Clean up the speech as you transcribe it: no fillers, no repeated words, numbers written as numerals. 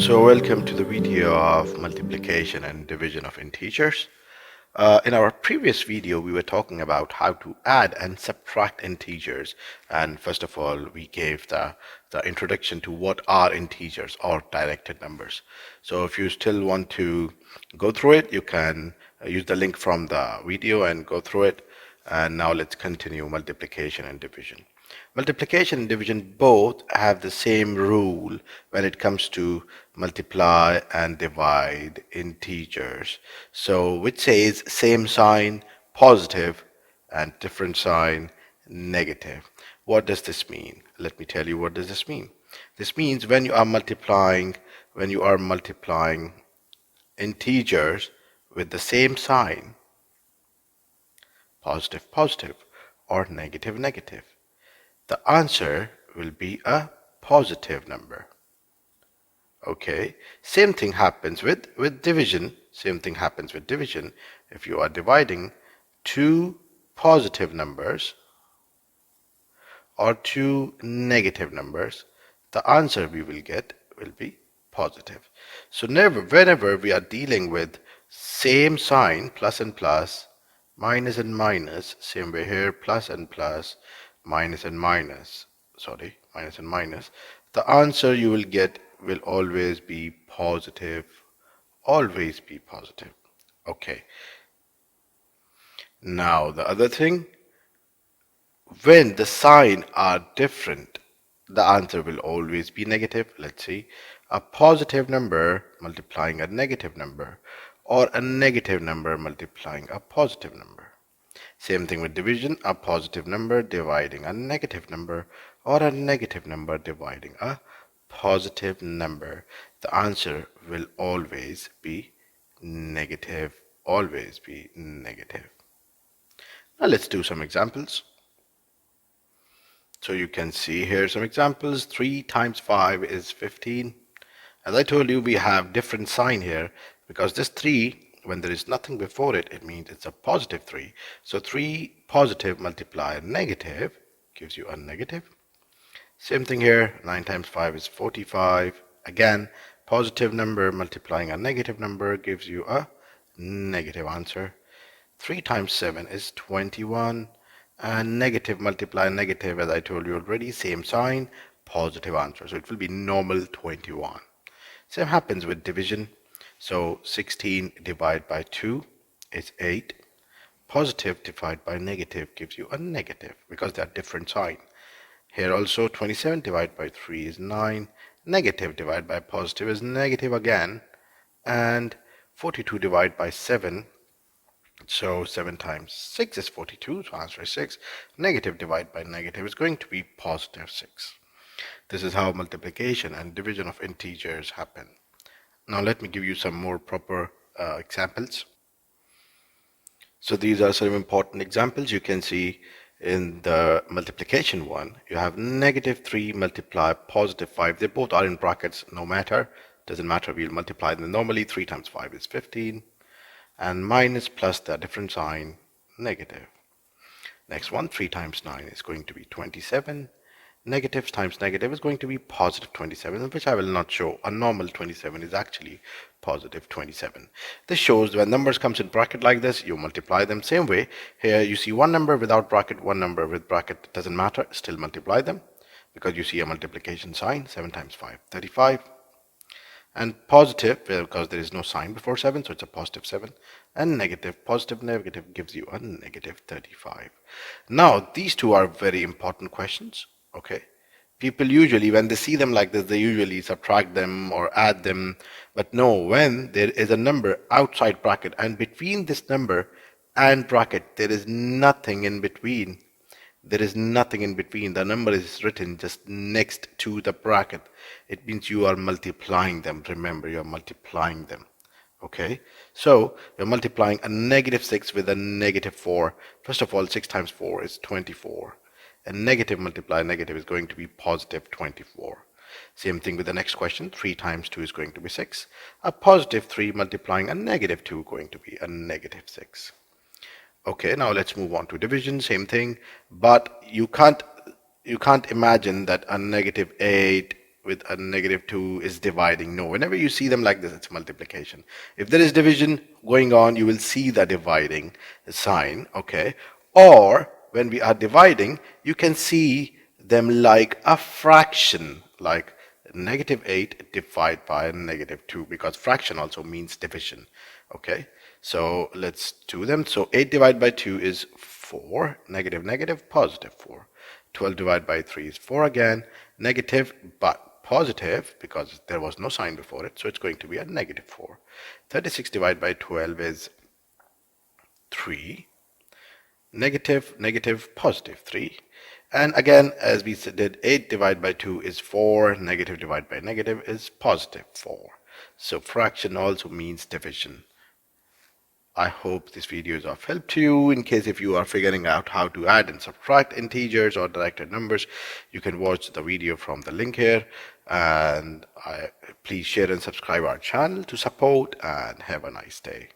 So welcome to the video of multiplication and division of integers. In our previous video, we were talking about how to add and subtract integers. And first of all, we gave the introduction to what are integers or directed numbers. So if you still want to go through it, you can use the link from the video and go through it. And now let's continue multiplication and division. Multiplication and division both have the same rule when it comes to multiply and divide integers. So which says same sign positive and different sign negative. What does this mean? Let me tell you what does this mean. This means when you are multiplying integers with the same sign, positive positive or negative negative, the answer will be a positive number. Okay, same thing happens with division. Same thing happens with division. If you are dividing two positive numbers or two negative numbers, the answer we will get will be positive. So whenever we are dealing with same sign, plus and plus, minus and minus, same way here, plus and plus, minus and minus, minus and minus, the answer you will get will always be positive. Always be positive. Okay. Now the other thing, when the sign are different, the answer will always be negative. Let's see, a positive number multiplying a negative number, or a negative number multiplying a positive number. Same thing with division, a positive number dividing a negative number, or a negative number dividing a positive number. The answer will always be negative. Always be negative. Now let's do some examples. So you can see here some examples. 3 times 5 is 15. As I told you, we have different sign here because this 3, when there is nothing before it, it means it's a positive 3. So 3 positive multiply a negative gives you a negative. Same thing here, 9 times 5 is 45. Again, positive number multiplying a negative number gives you a negative answer. 3 times 7 is 21. And negative multiply negative, as I told you already, same sign, positive answer. So it will be normal 21. Same happens with division. So 16 divided by 2 is 8. Positive divided by negative gives you a negative because they are different sign. Here also 27 divided by 3 is 9. Negative divided by positive is negative again. And 42 divided by 7. So 7 times 6 is 42, so answer is 6. Negative divided by negative is going to be positive 6. This is how multiplication and division of integers happen. Now let me give you some more proper examples. So these are some important examples. You can see in the multiplication one, you have negative 3 multiply positive 5. They both are in brackets, no matter. Doesn't matter, we'll multiply them normally. 3 times 5 is 15. And minus plus the different sign, negative. Next one, 3 times 9 is going to be 27. Negative times negative is going to be positive 27, which I will not show. A normal 27 is actually positive 27. This shows when numbers comes in bracket like this, you multiply them same way. Here you see one number without bracket, one number with bracket, doesn't matter, still multiply them because you see a multiplication sign. 7 times 5, 35. And positive, because there is no sign before 7, so it's a positive 7. And negative, positive, negative gives you a negative 35. Now, these two are very important questions. Okay. People usually, when they see them like this, they usually subtract them or add them. But no, when there is a number outside bracket and between this number and bracket, there is nothing in between. There is nothing in between. The number is written just next to the bracket. It means you are multiplying them. Remember, you are multiplying them. Okay, so you're multiplying a negative 6 with a negative 4. First of all, 6 times 4 is 24. And negative multiply negative is going to be positive 24. Same thing with the next question. 3 times 2 is going to be 6. A positive 3 multiplying a negative 2 going to be a negative 6. Okay, now let's move on to division. Same thing, but you can't imagine that a negative 8 with a negative 2 is dividing. No, whenever you see them like this, it's multiplication. If there is division going on, you will see the dividing sign, okay? Or when we are dividing, you can see them like a fraction, like negative 8 divided by negative 2, because fraction also means division, okay? So let's do them. So 8 divided by 2 is 4, negative, negative, positive 4. 12 divided by 3 is 4 again, negative, but positive because there was no sign before it, so it's going to be a negative 4. 36 divided by 12 is 3, negative, negative, positive 3. And again, as we did, 8 divided by 2 is 4, negative divided by negative is positive 4. So fraction also means division. I hope this video is of help to you. In case if you are figuring out how to add and subtract integers or directed numbers, you can watch the video from the link here. And please share and subscribe our channel to support, and have a nice day.